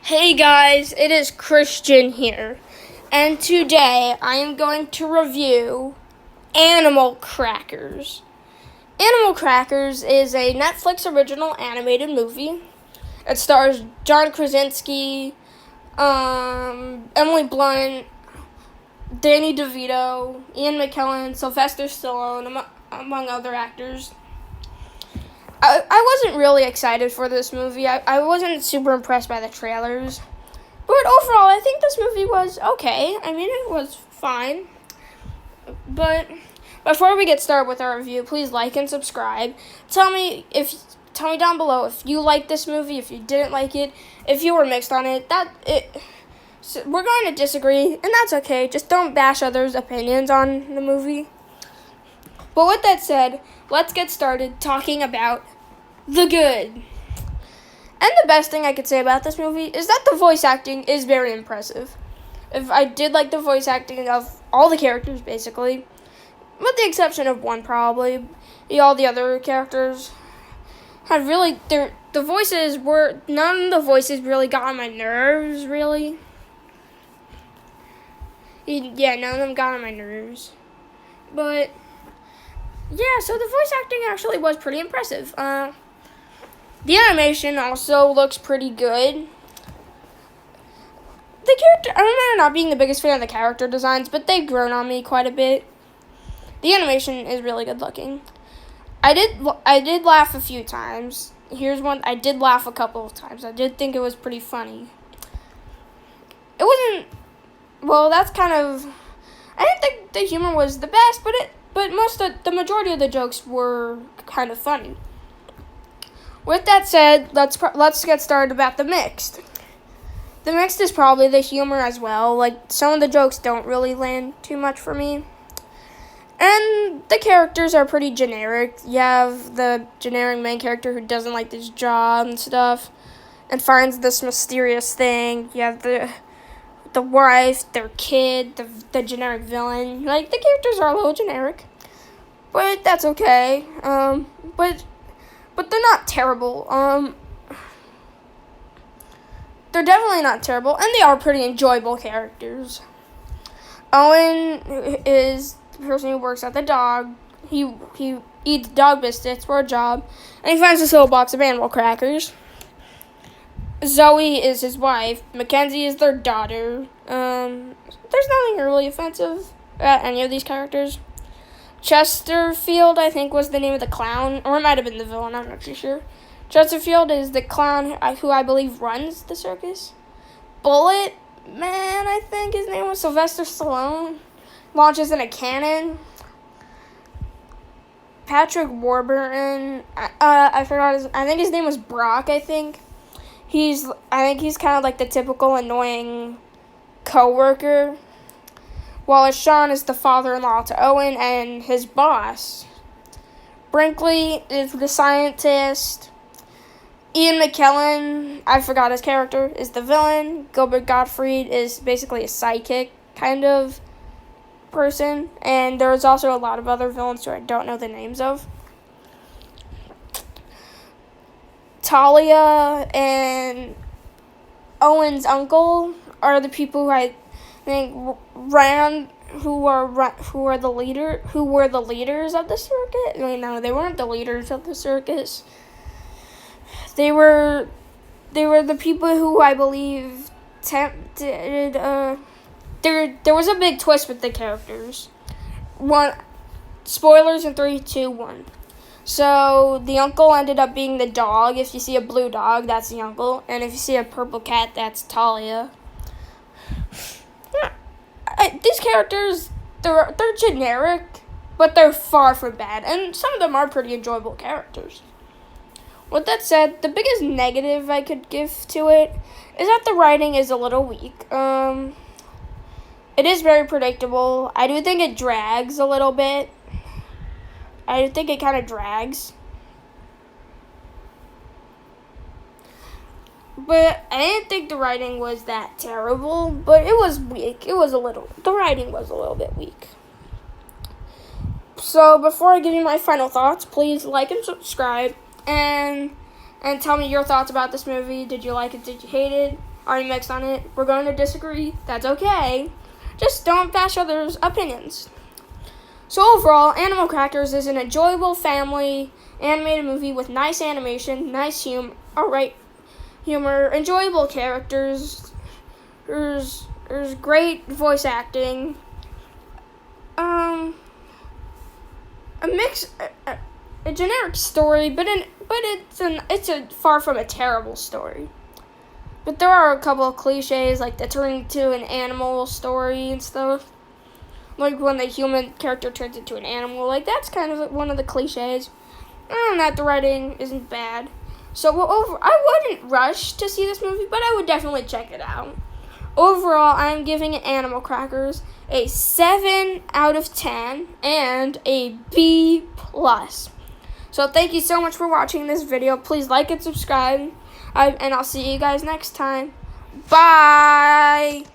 Hey guys, it is Christian here, and today I am going to review Animal Crackers. Animal Crackers is a Netflix original animated movie. It stars John Krasinski, Emily Blunt, Danny DeVito, Ian McKellen, Sylvester Stallone, among other actors. I wasn't really excited for this movie. I wasn't super impressed by the trailers. But overall, I think this movie was okay. I mean, it was fine. But before we get started with our review, please like and subscribe. Tell me down below if you liked this movie, if you didn't like it, if you were mixed on it. So we're going to disagree, and that's okay. Just don't bash others' opinions on the movie. But with that said, let's get started talking about the good. And the best thing I could say about this movie is that the voice acting is very impressive. If I did like the voice acting of all the characters, basically, with the exception of one probably. All the other characters had really, none of the voices really got on my nerves, really. Yeah, none of them got on my nerves. But yeah, so the voice acting actually was pretty impressive. The animation also looks pretty good. The character, I remember not being the biggest fan of the character designs, but they've grown on me quite a bit. The animation is really good looking. I did laugh a few times. Here's one. I did laugh a couple of times. I did think it was pretty funny. It wasn't, well, that's kind of, I didn't think the humor was the best, but the majority of the jokes were kind of funny. With that said, let's get started about the mixed. The mixed is probably the humor as well. Like, some of the jokes don't really land too much for me. And the characters are pretty generic. You have the generic main character who doesn't like his job and stuff and finds this mysterious thing. You have the wife, their kid, the generic villain. Like, the characters are a little generic. But that's okay. But they're not terrible. They're definitely not terrible, and they are pretty enjoyable characters. Owen is the person who works at the dog. He eats dog biscuits for a job, and he finds this little box of animal crackers. Zoe is his wife. Mackenzie is their daughter. There's nothing really offensive at any of these characters. Chesterfield, I think, was the name of the clown, or it might have been the villain, I'm not too sure. Chesterfield is the clown who I believe runs the circus. Bullet Man, I think his name was Sylvester Stallone, launches in a cannon. Patrick Warburton, I think his name was Brock, I think. He's kind of like the typical annoying coworker. While Sean is the father-in-law to Owen and his boss. Brinkley is the scientist. Ian McKellen, I forgot his character, is the villain. Gilbert Gottfried is basically a sidekick kind of person. And there's also a lot of other villains who I don't know the names of. Talia and Owen's uncle are the people who I think who were the leaders of the circus. No, they weren't the leaders of the circus. They were the people who I believe tempted. There was a big twist with the characters. Spoilers in 3, 2, 1. So the uncle ended up being the dog. If you see a blue dog, that's the uncle, and if you see a purple cat, that's Talia. These characters, they're generic, but they're far from bad, and some of them are pretty enjoyable characters. With that said, the biggest negative I could give to it is that the writing is a little weak. It is very predictable. I do think it drags a little bit. I think it kind of drags. But I didn't think the writing was that terrible, but it was weak. The writing was a little bit weak. So before I give you my final thoughts, please like and subscribe and tell me your thoughts about this movie. Did you like it? Did you hate it? already mixed on it. We're going to disagree. That's okay. Just don't bash others' opinions. So overall, Animal Crackers is an enjoyable family animated movie with nice animation, nice humor, enjoyable characters. There's great voice acting. A generic story, but it's a far from a terrible story. But there are a couple of cliches, like the turning to an animal story and stuff. Like when the human character turns into an animal, like that's kind of one of the cliches. That the writing isn't bad. So I wouldn't rush to see this movie, but I would definitely check it out. Overall, I'm giving Animal Crackers a 7 out of 10 and a B+. So thank you so much for watching this video. Please like and subscribe, and I'll see you guys next time. Bye!